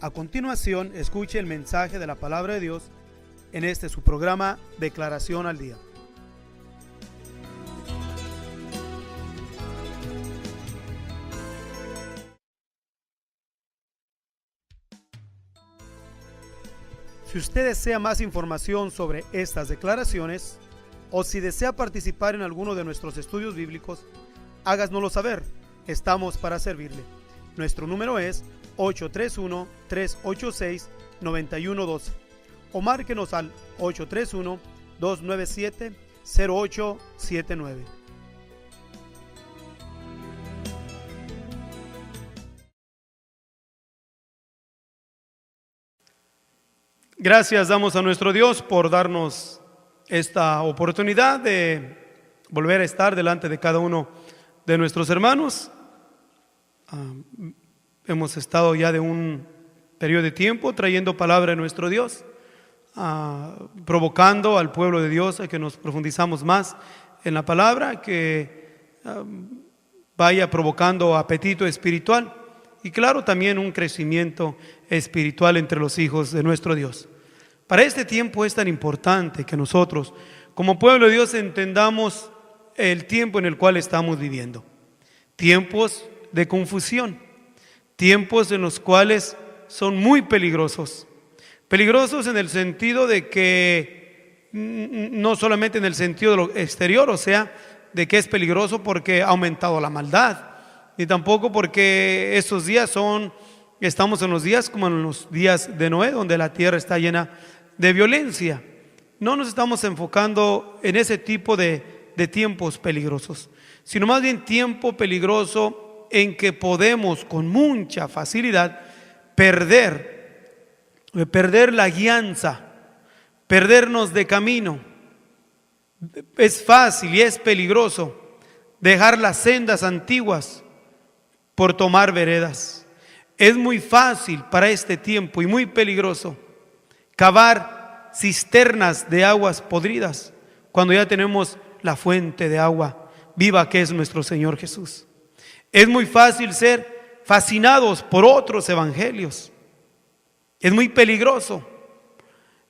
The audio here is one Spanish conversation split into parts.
A continuación, escuche el mensaje de la palabra de Dios en este su programa Declaración al Día. Si usted desea más información sobre estas declaraciones o si desea participar en alguno de nuestros estudios bíblicos, háganoslo saber. Estamos para servirle. Nuestro número es 831-386-9112 o márquenos al 831-297-0879. Gracias damos a nuestro Dios por darnos esta oportunidad de volver a estar delante de cada uno de nuestros hermanos. Hemos estado ya de un periodo de tiempo trayendo palabra de nuestro Dios, provocando al pueblo de Dios a que nos profundizamos más en la palabra, que vaya provocando apetito espiritual y claro también un crecimiento espiritual entre los hijos de nuestro Dios. Para este tiempo es tan importante que nosotros como pueblo de Dios entendamos el tiempo en el cual estamos viviendo. Tiempos de confusión, tiempos en los cuales son muy peligrosos. Peligrosos en el sentido de que, no solamente en el sentido de lo exterior, o sea, de que es peligroso porque ha aumentado la maldad, ni tampoco porque estos días estamos en los días como en los días de Noé, donde la tierra está llena de violencia. No nos estamos enfocando en ese tipo de tiempos peligrosos, sino más bien tiempo peligroso en que podemos con mucha facilidad perder la guianza, perdernos de camino. Es fácil y es peligroso dejar las sendas antiguas por tomar veredas. Es muy fácil para este tiempo y muy peligroso cavar cisternas de aguas podridas cuando ya tenemos la fuente de agua viva que es nuestro Señor Jesús. Es muy fácil ser fascinados por otros evangelios. Es muy peligroso.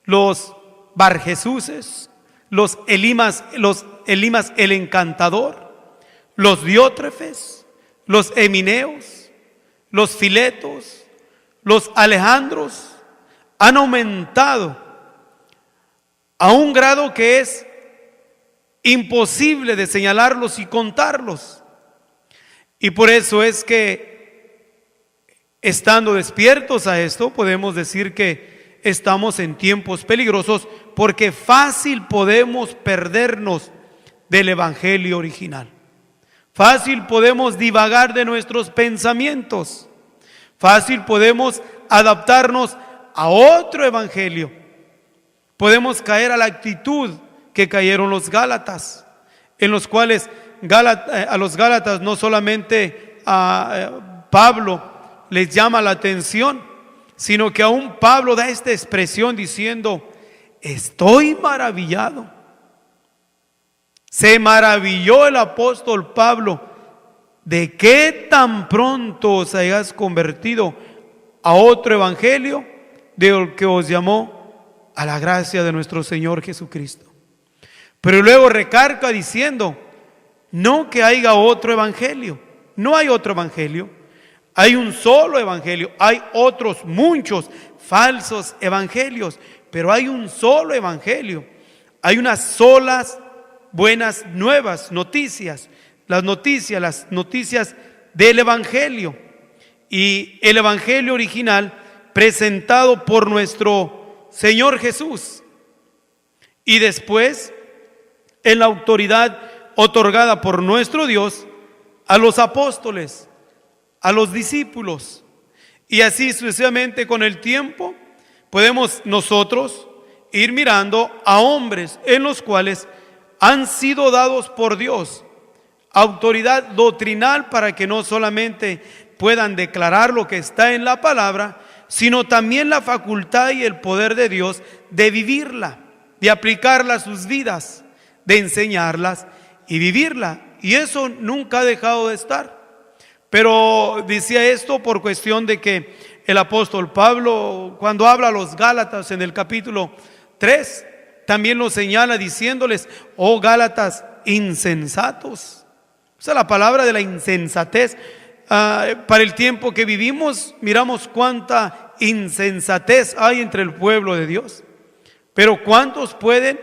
Los Barjesuses, los Elimas el Encantador, los Diótrefes, los Emineos, los Filetos, los Alejandros han aumentado a un grado que es imposible de señalarlos y contarlos. Y por eso es que, estando despiertos a esto, podemos decir que estamos en tiempos peligrosos, porque fácil podemos perdernos del evangelio original. Fácil podemos divagar de nuestros pensamientos. Fácil podemos adaptarnos a otro evangelio. Podemos caer a la actitud que cayeron los Gálatas, en los cuales a los Gálatas no solamente a Pablo les llama la atención, sino que aún Pablo da esta expresión diciendo: estoy maravillado. Se maravilló el apóstol Pablo de que tan pronto os hayáis convertido a otro evangelio del que os llamó a la gracia de nuestro Señor Jesucristo. Pero luego recarga diciendo: no que haya otro evangelio. No hay otro evangelio. Hay un solo evangelio. Hay otros muchos falsos evangelios, pero hay un solo evangelio. Hay unas solas buenas nuevas, noticias. Las noticias del evangelio. Y el evangelio original presentado por nuestro Señor Jesús. Y después, en la autoridad otorgada por nuestro Dios a los apóstoles, a los discípulos. Y así sucesivamente con el tiempo podemos nosotros ir mirando a hombres en los cuales han sido dados por Dios autoridad doctrinal para que no solamente puedan declarar lo que está en la palabra, sino también la facultad y el poder de Dios de vivirla, de aplicarla a sus vidas, de enseñarlas y vivirla. Y eso nunca ha dejado de estar. Pero decía esto por cuestión de que el apóstol Pablo, cuando habla a los Gálatas en el capítulo 3, también lo señala diciéndoles: oh Gálatas insensatos. O sea, la palabra de la insensatez, para el tiempo que vivimos, miramos cuánta insensatez hay entre el pueblo de Dios. Pero ¿cuántos pueden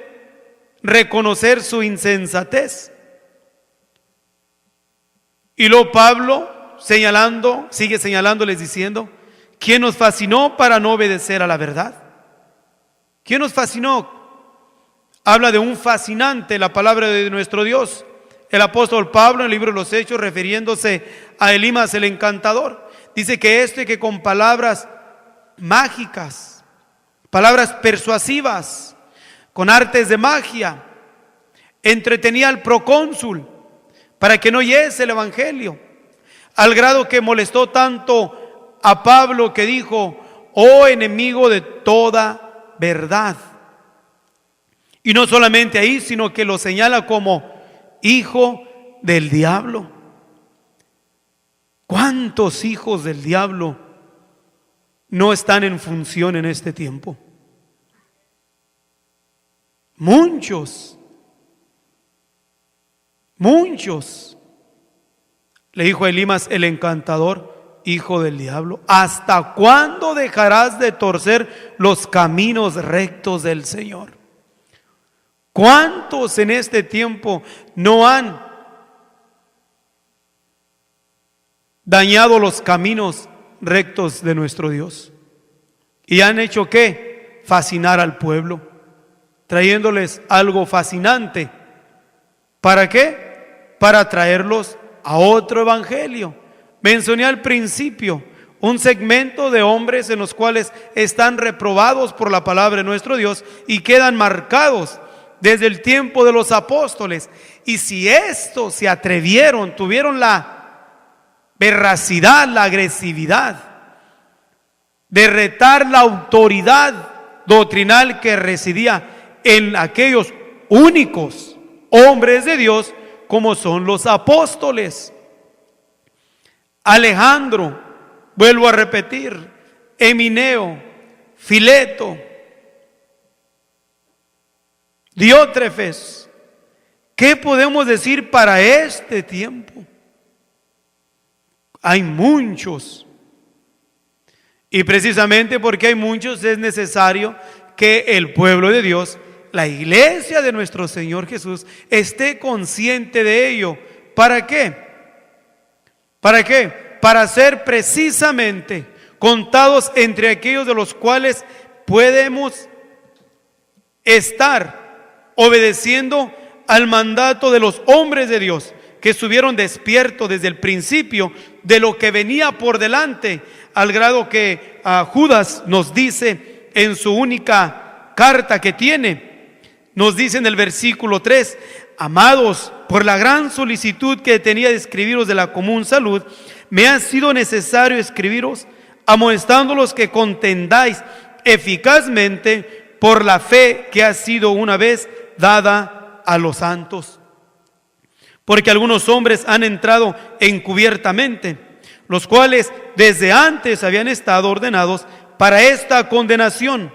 reconocer su insensatez? Y luego Pablo sigue señalándoles diciendo: ¿quién nos fascinó para no obedecer a la verdad? ¿Quién nos fascinó? Habla de un fascinante, la palabra de nuestro Dios. El apóstol Pablo en el libro de los Hechos, refiriéndose a Elimas el encantador, dice que con palabras mágicas, palabras persuasivas, con artes de magia, entretenía al procónsul para que no oyese el evangelio, al grado que molestó tanto a Pablo que dijo: oh enemigo de toda verdad. Y no solamente ahí, sino que lo señala como hijo del diablo. ¿Cuántos hijos del diablo no están en función en este tiempo? Muchos. Le dijo a Elimas el encantador: hijo del diablo, ¿hasta cuándo dejarás de torcer los caminos rectos del Señor? ¿Cuántos en este tiempo no han dañado los caminos rectos de nuestro Dios? Y han hecho ¿qué? Fascinar al pueblo, trayéndoles algo fascinante. ¿Para qué? Para traerlos a otro evangelio. Mencioné al principio un segmento de hombres en los cuales están reprobados por la palabra de nuestro Dios y quedan marcados desde el tiempo de los apóstoles. Y si estos se atrevieron, tuvieron la veracidad, la agresividad de retar la autoridad doctrinal que residía en aquellos únicos hombres de Dios, como son los apóstoles. Alejandro, vuelvo a repetir, Emineo, Fileto, Diótrefes. ¿Qué podemos decir para este tiempo? Hay muchos. Y precisamente porque hay muchos es necesario que el pueblo de Dios, la iglesia de nuestro Señor Jesús, esté consciente de ello. ¿Para qué? ¿Para qué? Para ser precisamente contados entre aquellos de los cuales podemos estar obedeciendo al mandato de los hombres de Dios, que estuvieron despiertos desde el principio de lo que venía por delante, al grado que Judas nos dice en su única carta que tiene, nos dice en el versículo 3: amados, por la gran solicitud que tenía de escribiros de la común salud, me ha sido necesario escribiros, amonestándolos que contendáis eficazmente por la fe que ha sido una vez dada a los santos. Porque algunos hombres han entrado encubiertamente, los cuales desde antes habían estado ordenados para esta condenación,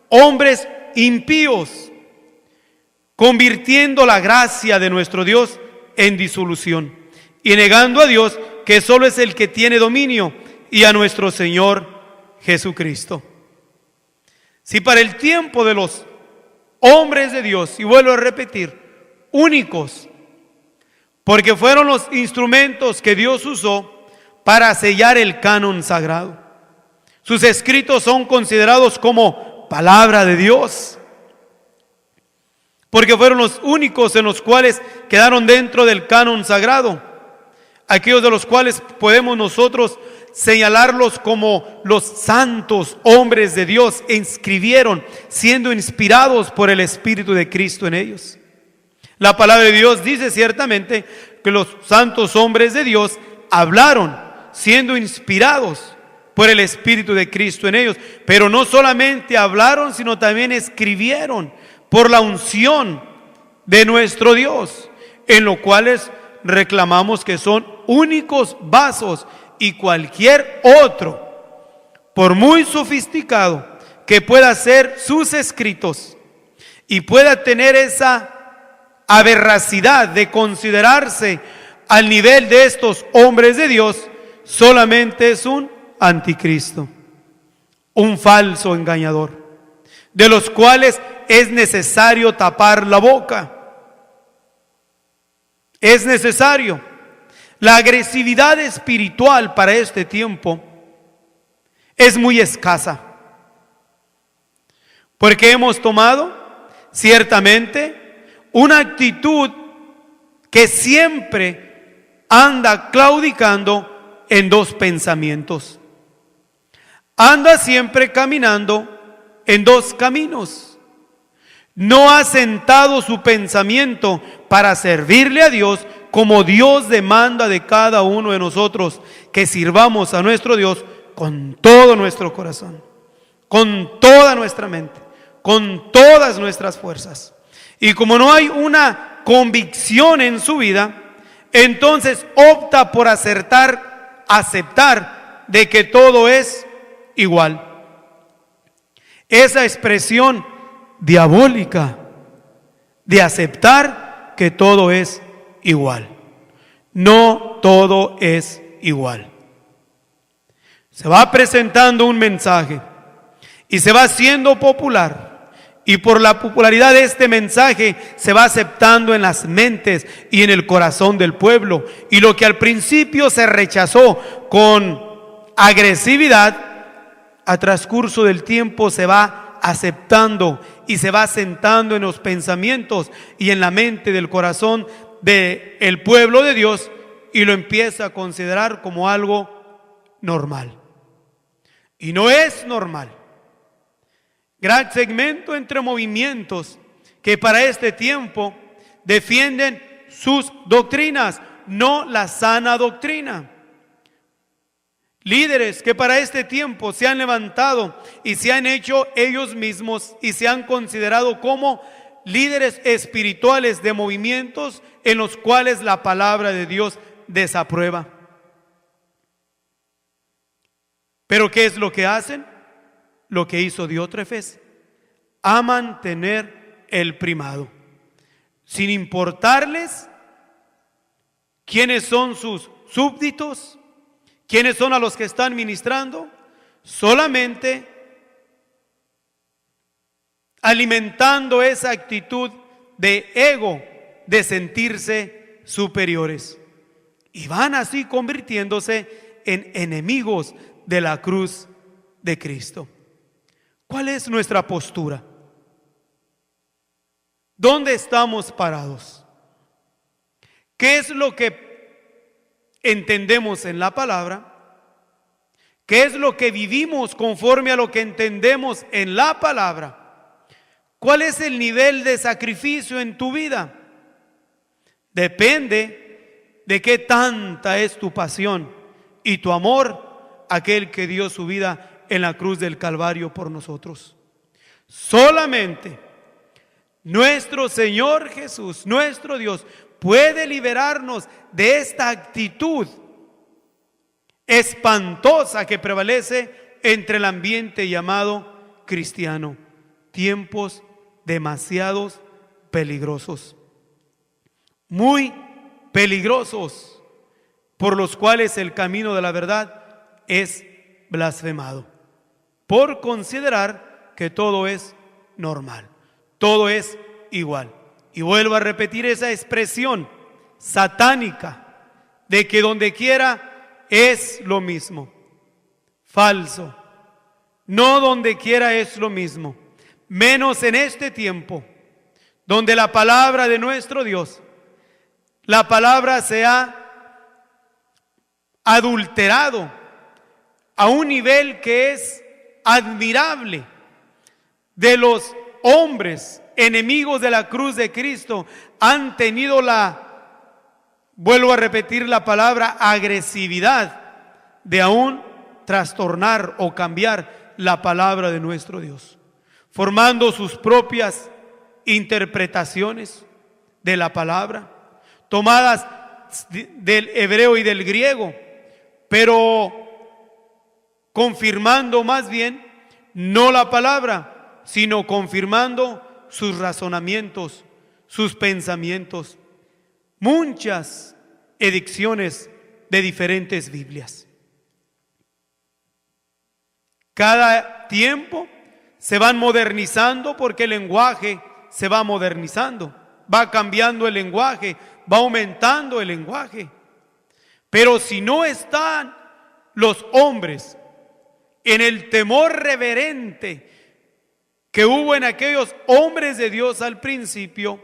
hombres impíos, convirtiendo la gracia de nuestro Dios en disolución, y negando a Dios, que solo es el que tiene dominio, y a nuestro Señor Jesucristo. Si para el tiempo de los hombres de Dios, y vuelvo a repetir, únicos, porque fueron los instrumentos que Dios usó para sellar el canon sagrado, sus escritos son considerados como palabra de Dios, porque fueron los únicos en los cuales quedaron dentro del canon sagrado, aquellos de los cuales podemos nosotros señalarlos como los santos hombres de Dios, escribieron siendo inspirados por el Espíritu de Cristo en ellos. La palabra de Dios dice ciertamente que los santos hombres de Dios hablaron siendo inspirados por el Espíritu de Cristo en ellos, pero no solamente hablaron, sino también escribieron por la unción de nuestro Dios, en lo cuales reclamamos que son únicos vasos, y cualquier otro, por muy sofisticado que pueda ser sus escritos y pueda tener esa aberracidad de considerarse al nivel de estos hombres de Dios, solamente es un anticristo, un falso engañador, de los cuales es necesario tapar la boca. Es necesario. La agresividad espiritual para este tiempo es muy escasa, porque hemos tomado ciertamente una actitud que siempre anda claudicando en dos pensamientos. Anda siempre caminando en dos caminos. No ha sentado su pensamiento para servirle a Dios como Dios demanda de cada uno de nosotros, que sirvamos a nuestro Dios con todo nuestro corazón, con toda nuestra mente, con todas nuestras fuerzas. Y como no hay una convicción en su vida, entonces opta por aceptar de que todo es igual. Esa expresión diabólica de aceptar que todo es igual. No todo es igual. Se va presentando un mensaje y se va haciendo popular, y por la popularidad de este mensaje se va aceptando en las mentes y en el corazón del pueblo, y lo que al principio se rechazó con agresividad, a transcurso del tiempo se va aceptando y se va asentando en los pensamientos y en la mente del corazón del pueblo de Dios, y lo empieza a considerar como algo normal. Y no es normal. Gran segmento entre movimientos que para este tiempo defienden sus doctrinas, no la sana doctrina. Líderes que para este tiempo se han levantado y se han hecho ellos mismos y se han considerado como líderes espirituales de movimientos en los cuales la palabra de Dios desaprueba. Pero ¿qué es lo que hacen? Lo que hizo Diótrefes: aman tener el primado, sin importarles quiénes son sus súbditos, quiénes son a los que están ministrando, solamente alimentando esa actitud de ego, de sentirse superiores. Y van así convirtiéndose en enemigos de la cruz de Cristo. ¿Cuál es nuestra postura? ¿Dónde estamos parados? ¿Qué es lo que entendemos en la palabra? ¿Qué es lo que vivimos conforme a lo que entendemos en la palabra? ¿Cuál es el nivel de sacrificio en tu vida? Depende de qué tanta es tu pasión y tu amor a aquel que dio su vida en la cruz del Calvario por nosotros. Solamente nuestro Señor Jesús, nuestro Dios, puede liberarnos de esta actitud espantosa que prevalece entre el ambiente llamado cristiano. Tiempos demasiados peligrosos, muy peligrosos, por los cuales el camino de la verdad es blasfemado, por considerar que todo es normal, todo es igual. Y vuelvo a repetir esa expresión satánica de que donde quiera es lo mismo. Falso. No donde quiera es lo mismo, menos en este tiempo, donde la palabra de nuestro Dios, la palabra se ha adulterado a un nivel que es admirable. De los hombres enemigos de la cruz de Cristo han tenido vuelvo a repetir la palabra, agresividad de aún trastornar o cambiar la palabra de nuestro Dios, formando sus propias interpretaciones de la palabra, tomadas del hebreo y del griego, pero confirmando más bien no la palabra, sino confirmando sus razonamientos, sus pensamientos. Muchas ediciones de diferentes Biblias. Cada tiempo se van modernizando porque el lenguaje se va modernizando, va cambiando el lenguaje, va aumentando el lenguaje. Pero si no están los hombres en el temor reverente que hubo en aquellos hombres de Dios al principio,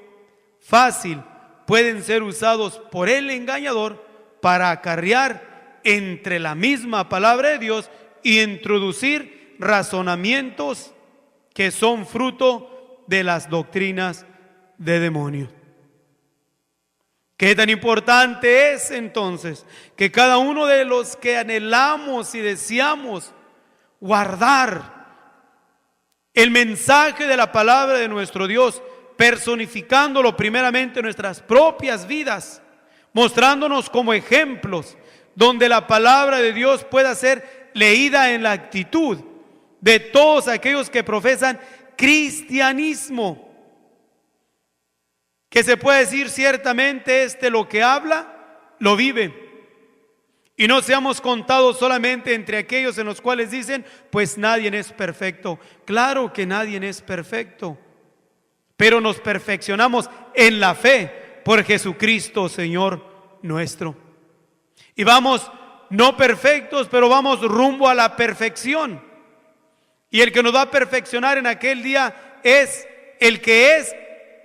fácil pueden ser usados por el engañador para acarrear entre la misma palabra de Dios y introducir razonamientos que son fruto de las doctrinas de demonios. ¿Qué tan importante es entonces que cada uno de los que anhelamos y deseamos guardar el mensaje de la palabra de nuestro Dios, personificándolo primeramente en nuestras propias vidas, mostrándonos como ejemplos donde la palabra de Dios pueda ser leída en la actitud de todos aquellos que profesan cristianismo? Que se puede decir ciertamente lo que habla, lo vive. Y no seamos contados solamente entre aquellos en los cuales dicen, pues nadie es perfecto. Claro que nadie es perfecto, pero nos perfeccionamos en la fe por Jesucristo, Señor nuestro. Y vamos, no perfectos, pero vamos rumbo a la perfección. Y el que nos va a perfeccionar en aquel día es el que es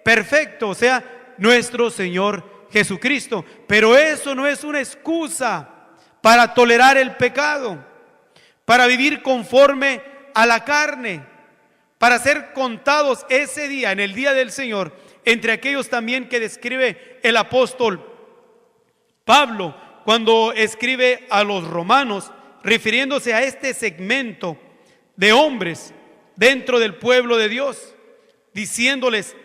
perfecto, o sea, nuestro Señor Jesucristo. Pero eso no es una excusa para tolerar el pecado, para vivir conforme a la carne, para ser contados ese día, en el día del Señor, entre aquellos también que describe el apóstol Pablo cuando escribe a los romanos, refiriéndose a este segmento de hombres dentro del pueblo de Dios, diciéndoles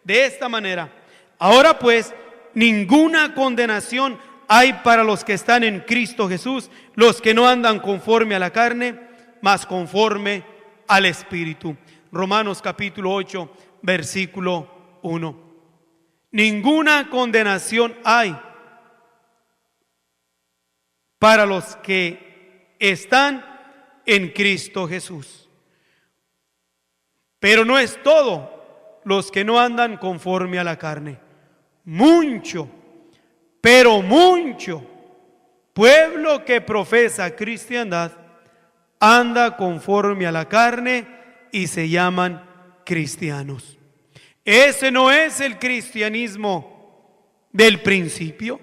de esta manera: ahora pues, ninguna condenación hay para los que están en Cristo Jesús, los que no andan conforme a la carne, mas conforme al Espíritu. Romanos capítulo 8, versículo 1. Ninguna condenación hay para los que están en Cristo Jesús. Pero no es todo los que no andan conforme a la carne. Mucho, pero mucho pueblo que profesa cristiandad anda conforme a la carne y se llaman cristianos. Ese no es el cristianismo del principio.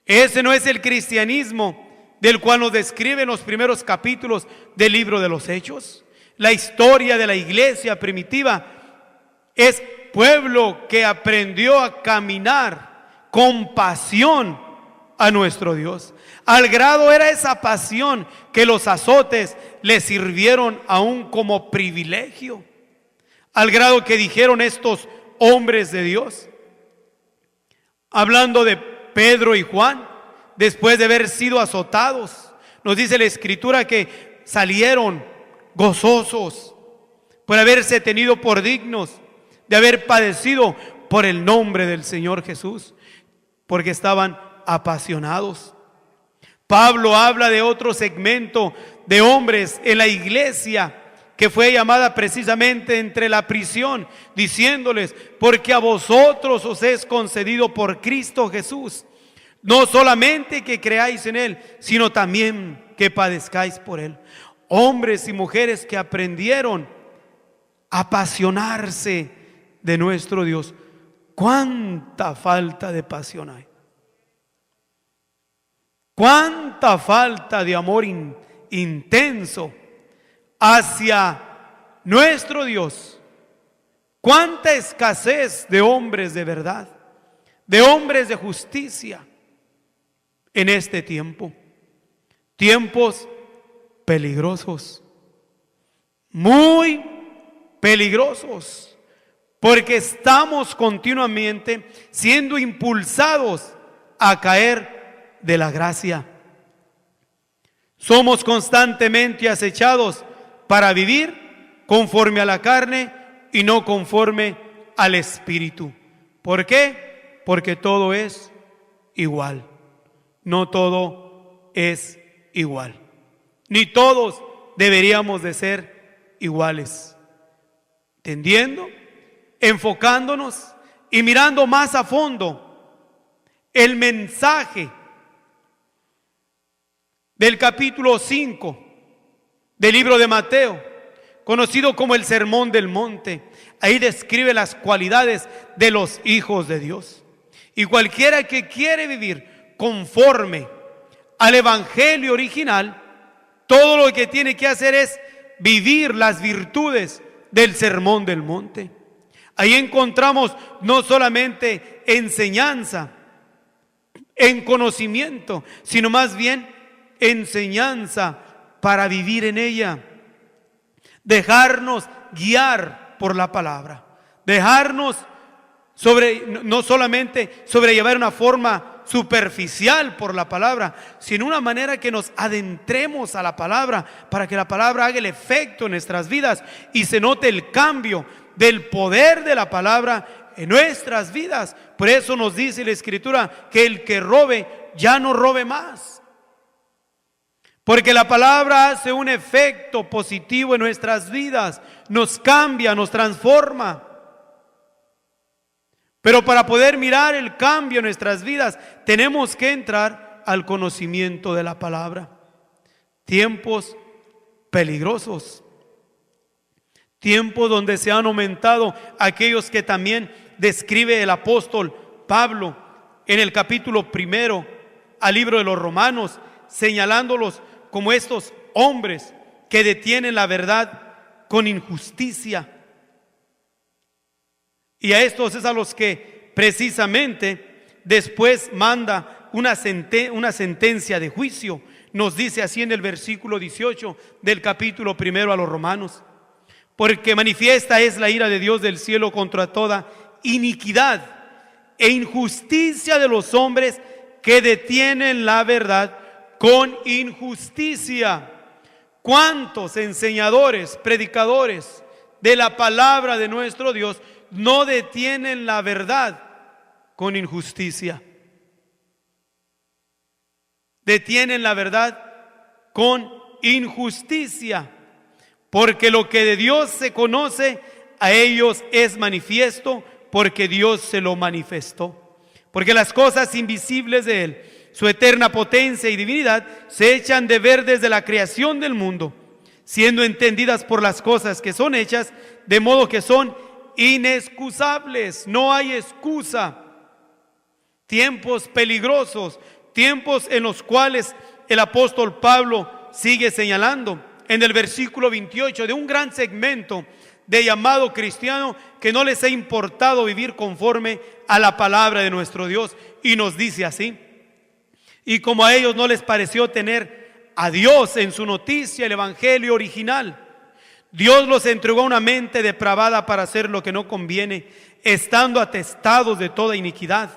Ese no es el cristianismo del cual nos describen los primeros capítulos del libro de los Hechos. La historia de la iglesia primitiva es pueblo que aprendió a caminar con pasión a nuestro Dios. Al grado era esa pasión que los azotes le sirvieron aún como privilegio. Al grado que dijeron estos hombres de Dios, hablando de Pedro y Juan, después de haber sido azotados, nos dice la Escritura que salieron gozosos por haberse tenido por dignos de haber padecido por el nombre del Señor Jesús, porque estaban apasionados. Pablo habla de otro segmento de hombres en la iglesia que fue llamada precisamente entre la prisión, diciéndoles: porque a vosotros os es concedido por Cristo Jesús, no solamente que creáis en Él, sino también que padezcáis por Él. Hombres y mujeres que aprendieron a apasionarse de nuestro Dios. ¿Cuánta falta de pasión hay? ¿Cuánta falta de amor intenso hacia nuestro Dios? ¿Cuánta escasez de hombres de verdad, de hombres de justicia en este tiempo? Tiempos peligrosos, muy peligrosos, porque estamos continuamente siendo impulsados a caer de la gracia. Somos constantemente acechados para vivir conforme a la carne y no conforme al Espíritu. ¿Por qué? Porque todo es igual. No todo es igual. Ni todos deberíamos de ser iguales. Entendiendo, enfocándonos y mirando más a fondo el mensaje del capítulo 5 del libro de Mateo, conocido como el Sermón del Monte. Ahí describe las cualidades de los hijos de Dios. Y cualquiera que quiere vivir conforme al evangelio original, todo lo que tiene que hacer es vivir las virtudes del Sermón del Monte. Ahí encontramos no solamente enseñanza en conocimiento, sino más bien enseñanza para vivir en ella. Dejarnos guiar por la palabra. Dejarnos no solamente sobrellevar una forma superficial por la palabra, sino una manera que nos adentremos a la palabra para que la palabra haga el efecto en nuestras vidas y se note el cambio del poder de la palabra en nuestras vidas. Por eso nos dice la Escritura que el que robe ya no robe más, porque la palabra hace un efecto positivo en nuestras vidas, nos cambia, nos transforma. Pero para poder mirar el cambio en nuestras vidas, tenemos que entrar al conocimiento de la palabra. Tiempos peligrosos, tiempos donde se han aumentado aquellos que también describe el apóstol Pablo en el capítulo 1 al libro de los Romanos, señalándolos como estos hombres que detienen la verdad con injusticia. Y a estos es a los que precisamente después manda una sentencia de juicio. Nos dice así en el versículo 18 del capítulo 1 a los Romanos: porque manifiesta es la ira de Dios del cielo contra toda iniquidad e injusticia de los hombres que detienen la verdad con injusticia. ¿Cuántos enseñadores, predicadores de la palabra de nuestro Dios no detienen la verdad con injusticia? Detienen la verdad con injusticia, porque lo que de Dios se conoce a ellos es manifiesto, porque Dios se lo manifestó. Porque las cosas invisibles de Él, su eterna potencia y divinidad, se echan de ver desde la creación del mundo, siendo entendidas por las cosas que son hechas, de modo que son inexcusables. No hay excusa. Tiempos peligrosos, tiempos en los cuales el apóstol Pablo sigue señalando en el versículo 28 de un gran segmento de llamado cristiano que no les ha importado vivir conforme a la palabra de nuestro Dios, y nos dice así: y como a ellos no les pareció tener a Dios en su noticia, el evangelio original, Dios los entregó a una mente depravada para hacer lo que no conviene, estando atestados de toda iniquidad,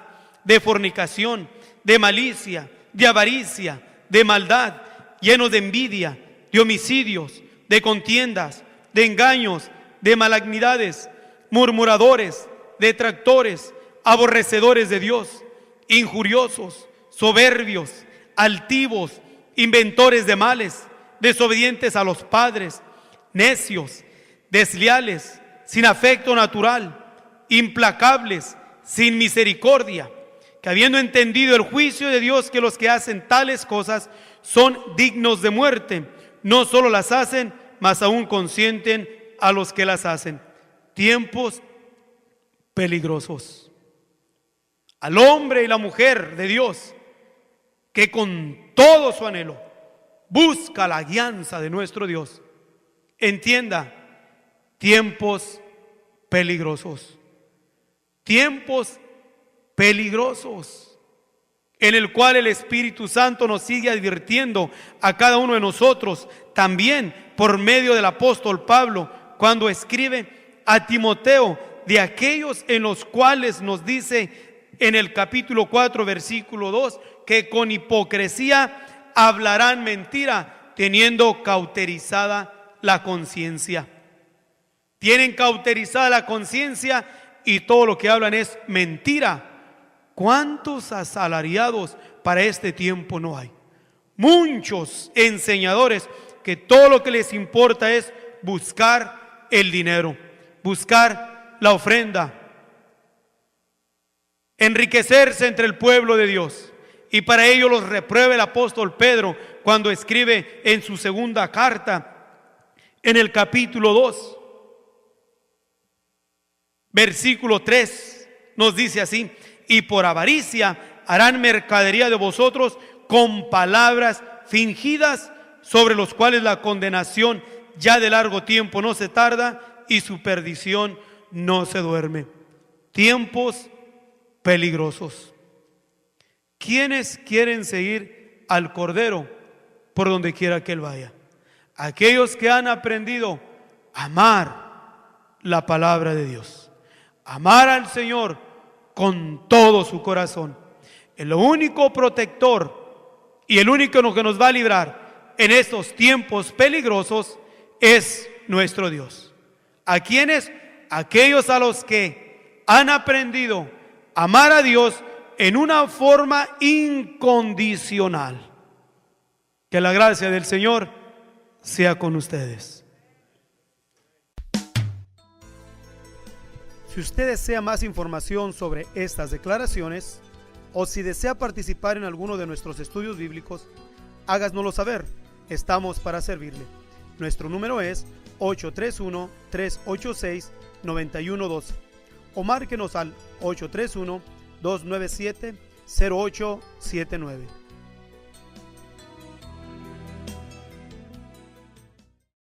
de fornicación, de malicia, de avaricia, de maldad, llenos de envidia, de homicidios, de contiendas, de engaños, de malignidades, murmuradores, detractores, aborrecedores de Dios, injuriosos, soberbios, altivos, inventores de males, desobedientes a los padres, necios, desleales, sin afecto natural, implacables, sin misericordia, que habiendo entendido el juicio de Dios, que los que hacen tales cosas son dignos de muerte, no solo las hacen, mas aún consienten a los que las hacen. Tiempos peligrosos. Al hombre y la mujer de Dios que con todo su anhelo busca la guianza de nuestro Dios, entienda: tiempos peligrosos. Tiempos peligrosos, en el cual el Espíritu Santo nos sigue advirtiendo a cada uno de nosotros, también por medio del apóstol Pablo, cuando escribe a Timoteo, de aquellos en los cuales nos dice: en el capítulo 4, versículo 2, que con hipocresía hablarán mentira, teniendo cauterizada la conciencia. Tienen cauterizada la conciencia y todo lo que hablan es mentira. ¿Cuántos asalariados para este tiempo no hay? Muchos enseñadores que todo lo que les importa es buscar el dinero, buscar la ofrenda, enriquecerse entre el pueblo de Dios. Y para ello los reprueba el apóstol Pedro cuando escribe en su segunda carta, en el capítulo 2, versículo 3, nos dice así: y por avaricia harán mercadería de vosotros con palabras fingidas, sobre los cuales la condenación ya de largo tiempo no se tarda y su perdición no se duerme. Tiempos peligrosos. ¿Quiénes quieren seguir al Cordero por donde quiera que Él vaya? Aquellos que han aprendido a amar la palabra de Dios, amar al Señor con todo su corazón. El único protector y el único que nos va a librar en estos tiempos peligrosos es nuestro Dios. ¿A quiénes? Aquellos a los que han aprendido a amar a Dios en una forma incondicional. Que la gracia del Señor sea con ustedes. Si usted desea más información sobre estas declaraciones o si desea participar en alguno de nuestros estudios bíblicos, háganoslo saber. Estamos para servirle. Nuestro número es 831-386-9112 o márquenos al 831-297-0879.